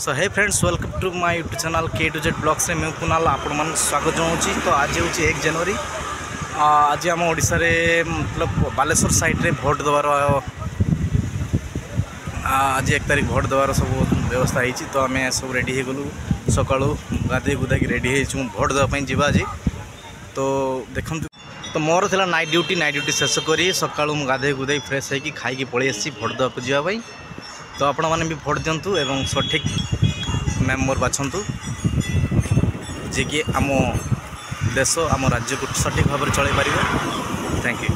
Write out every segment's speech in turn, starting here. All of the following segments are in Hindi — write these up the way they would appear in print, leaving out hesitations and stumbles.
So hey friends welcome to my YouTube channel K2Z blogs रे मैं कुणाल आपण मन स्वागत जनाऊँगी। तो आज हूँ 1 जनवरी। आज आम ओडिशा रे मतलब बालेश्वर साइड रे भोट देवार आज 1 तारिख भोट देवार सब व्यवस्था होती। तो आम सब रेडी हो गलु सका गाधे गुधाई रेडी हो भोट देवाई जावा आज। तो देखो तो मोर था नाइट ड्यूटी शेष कर सका गाधे गुधाई फ्रेश होगी खाई पलि आसी भोट देवाक जावाई। तो आपण मैंने भी भोट दिंतु एवं सठिक मेम्बर बाछंतु जे कि आम देश आम राज्य को सठिक भाव में चल पार। Thank you.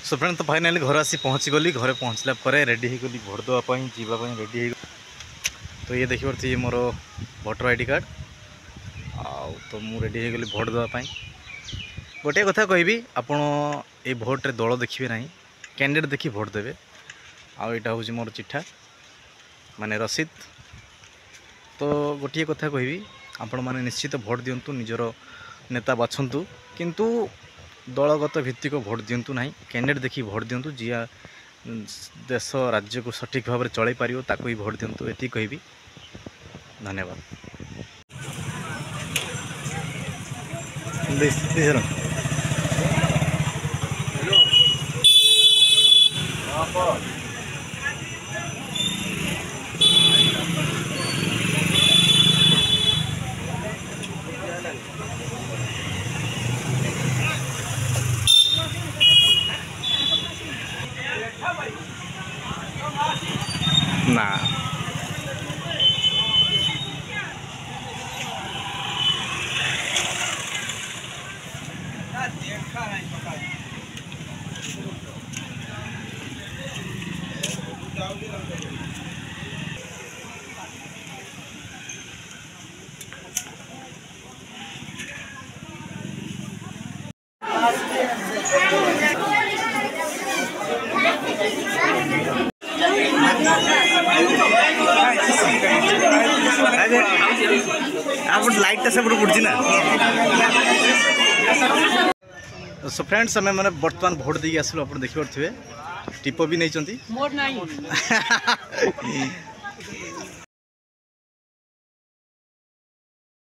सो फ्रेंड तो फाइनाली घर आसी पहुँची गली। घर पहुँचला रेडी हो गली भोट देवाई जावाई रेडी हो। तो ये देखिए ये मोर भोटर आईडी कार्ड तो मु रेडी हो गली भोट देवाई। गोटे कथा कहबी आपण ये भोट रे दल देखिए ना कैंडिडेट देखी भोट देवे। आईटा हूँ मोर चिठा माने रसीद। तो गोटे कथा कहबी आपण माने निश्चित भोट दिंतु निजर नेता बाछंतु किंतु दलगत भित्तिक भोट दिंतु ना कैंडिडेट देखी भोट दिंतु जी देश राज्य को सठिक भाव में चल पार ताको ही भोट दिंतु एति कहबी। धन्यवाद। ना आप लाइट सब पड़ी ना। सो फ्रेंड्स आम मैंने बर्तमान भोट देकी आसलु। आप देखिपे टीप भी नहीं